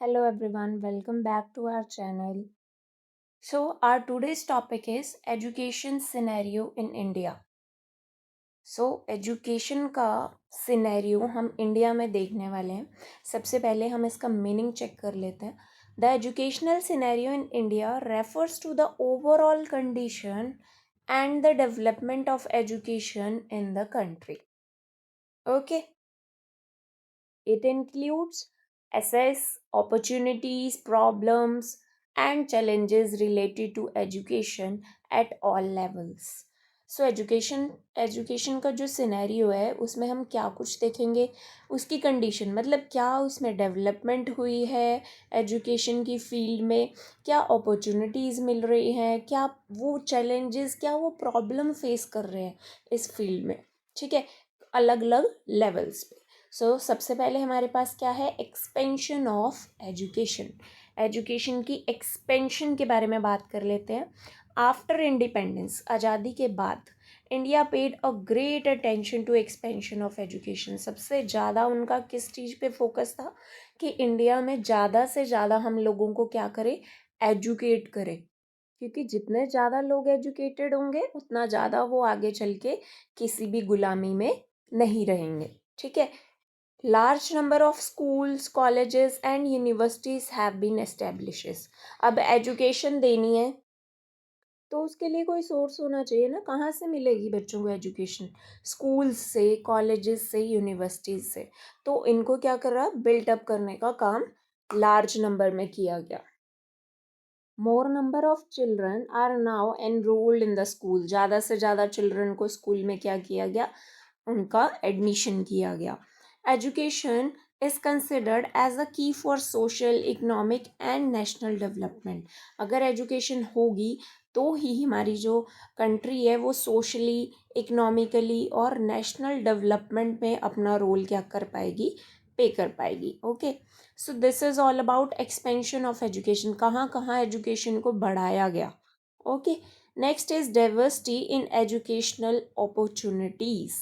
Hello everyone, welcome back to our channel. So, our today's topic is education scenario in India. Education का scenario हम India में देखने वाले हैं. सबसे पहले हम इसका मीनिंग चेक कर लेते हैं. The educational scenario in India refers to the overall condition and the development of education in the country. Okay, it includes assess opportunities, problems, and challenges related to education at all levels. So education का जो scenario है उसमें हम क्या कुछ देखेंगे, उसकी condition मतलब क्या उसमें डेवलपमेंट हुई है एजुकेशन की फील्ड में, क्या अपॉर्चुनिटीज़ मिल रही हैं, क्या वो चैलेंजेस, क्या वो प्रॉब्लम फेस कर रहे हैं इस फील्ड में. ठीक है, अलग अलग लेवल्स पे. सबसे पहले हमारे पास क्या है, एक्सपेंशन ऑफ एजुकेशन. एजुकेशन की एक्सपेंशन के बारे में बात कर लेते हैं. आफ्टर इंडिपेंडेंस, आज़ादी के बाद, India paid a great attention to expansion of education. सबसे ज़्यादा उनका किस चीज़ पे फोकस था कि इंडिया में ज़्यादा से ज़्यादा हम लोगों को क्या करें, एजुकेट करें. क्योंकि जितने ज़्यादा लोग एजुकेटेड होंगे उतना ज़्यादा वो आगे चल के किसी भी गुलामी में नहीं रहेंगे. ठीक है. Large number of schools, colleges and universities have been established. अब एजुकेशन देनी है तो उसके लिए कोई सोर्स होना चाहिए ना. कहाँ से मिलेगी बच्चों को एजुकेशन? स्कूल्स से, कॉलेजेस से, यूनिवर्सिटीज़ से. तो इनको क्या कर रहा, बिल्टअप करने का काम लार्ज नंबर में किया गया. More number of children are now enrolled in the school. ज़्यादा से ज़्यादा चिल्ड्रन को स्कूल में क्या किया गया, उनका एडमिशन किया गया. Education is considered as a key for social, economic and national development. अगर एजुकेशन होगी तो ही हमारी जो कंट्री है वो सोशली, इकोनॉमिकली और नेशनल डेवलपमेंट में अपना रोल क्या कर पाएगी, पे कर पाएगी. Okay, so this is all about expansion of education. कहाँ कहाँ एजुकेशन को बढ़ाया गया. Okay, next is diversity in educational opportunities.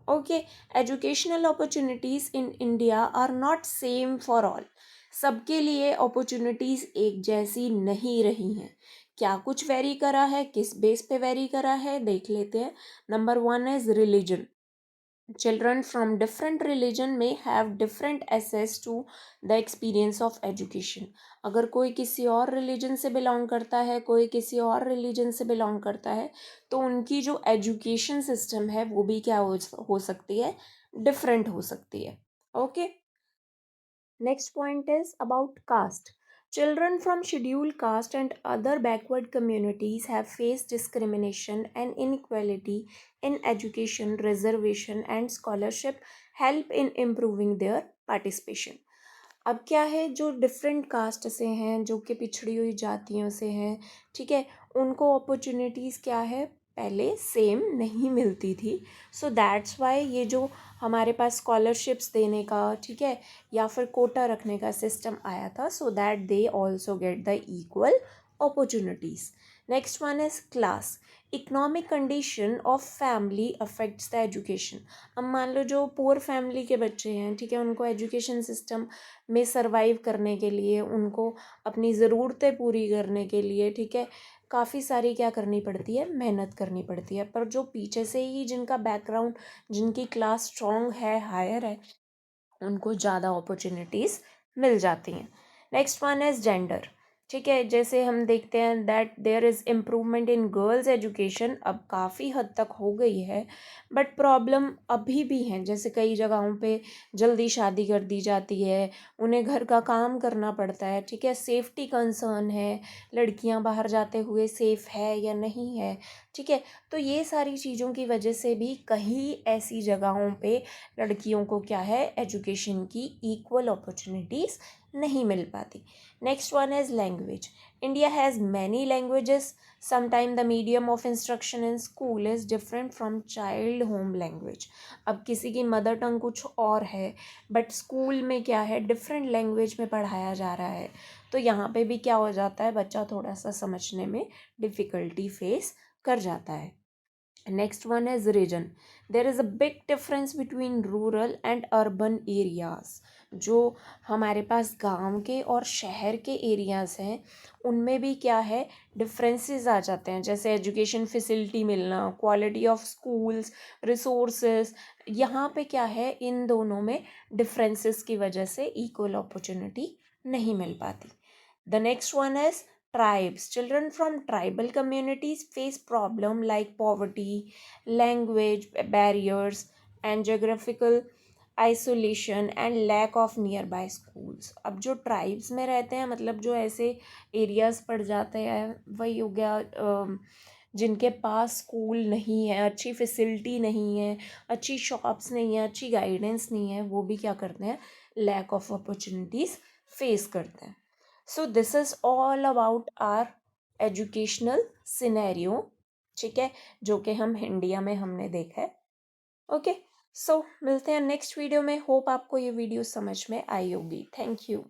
Okay, educational opportunities in India are not same for all. सबके लिए अपॉर्चुनिटीज़ एक जैसी नहीं रही हैं. क्या कुछ वेरी करा है, किस बेस पे वेरी करा है, देख लेते हैं. Number one is religion. Children from different religion may have different access to the experience of education. अगर कोई किसी और रिलीजन से बिलोंग करता है, कोई किसी और रिलीजन से बिलोंग करता है, तो उनकी जो एजुकेशन सिस्टम है वो भी क्या हो सकती है, डिफरेंट हो सकती है. Okay, next point is about cast. Children from scheduled caste and other backward communities have faced discrimination and inequality in education, reservation and scholarship help in improving their participation. अब क्या है, जो डिफरेंट कास्ट से हैं, जो कि पिछड़ी हुई जातियों से हैं, ठीक है, उनको अपॉर्चुनिटीज़ क्या है, पहले सेम नहीं मिलती थी. सो दैट्स वाई ये जो हमारे पास स्कॉलरशिप्स देने का, ठीक है, या फिर कोटा रखने का सिस्टम आया था, so that they also get the equal opportunities. Next one is class. Economic condition of family affects the education. अब मान लो जो पुअर फैमिली के बच्चे हैं, ठीक है, उनको एजुकेशन सिस्टम में सरवाइव करने के लिए, उनको अपनी ज़रूरतें पूरी करने के लिए, ठीक है, काफ़ी सारी क्या करनी पड़ती है, मेहनत करनी पड़ती है. पर जो पीछे से ही जिनका बैकग्राउंड, जिनकी क्लास स्ट्रॉन्ग है, हायर है, उनको ज़्यादा अपॉर्चुनिटीज़ मिल जाती हैं. Next one is gender. ठीक है, जैसे हम देखते हैं that there is improvement in girls education. अब काफ़ी हद तक हो गई है, बट प्रॉब्लम अभी भी हैं. जैसे कई जगहों पे जल्दी शादी कर दी जाती है, उन्हें घर का काम करना पड़ता है, ठीक है, सेफ्टी कंसर्न है, लड़कियां बाहर जाते हुए सेफ़ है या नहीं है, ठीक है. तो ये सारी चीज़ों की वजह से भी कहीं ऐसी जगहों पे लड़कियों को क्या है, एजुकेशन की इक्वल अपॉर्चुनिटीज़ नहीं मिल पाती. Next one is language. India has many languages. Sometime the medium of instruction in school is different from child home language. अब किसी की मदर टंग कुछ और है, बट स्कूल में क्या है, डिफरेंट लैंग्वेज में पढ़ाया जा रहा है. तो यहाँ पे भी क्या हो जाता है, बच्चा थोड़ा सा समझने में डिफ़िकल्टी फेस कर जाता है. Next one is region. There is a big difference between rural and urban areas. जो हमारे पास गांव के और शहर के एरियाज हैं उनमें भी क्या है, डिफरेंसेस आ जाते हैं. जैसे एजुकेशन फैसिलिटी मिलना, क्वालिटी ऑफ स्कूल्स, रिसोर्सेज, यहाँ पे क्या है, इन दोनों में डिफरेंसेस की वजह से इक्वल अपॉर्चुनिटी नहीं मिल पाती. The next one is tribes. Children from tribal communities face problems like poverty, language barriers, and geographical isolation and lack of nearby schools. अब जो ट्राइब्स में रहते हैं, मतलब जो ऐसे एरियाज पड़ जाते हैं, वही हो गया जिनके पास स्कूल नहीं है, अच्छी फैसिलिटी नहीं है, अच्छी शॉप्स नहीं है, अच्छी गाइडेंस नहीं है, वो भी क्या करते हैं, लैक ऑफ अपॉर्चुनिटीज़ फेस करते हैं. So this is all about our educational scenario. ठीक है, जो कि हम इंडिया में हमने देखा है. ओके, सो मिलते हैं नेक्स्ट वीडियो में. होप आपको ये वीडियो समझ में आई होगी. Thank you.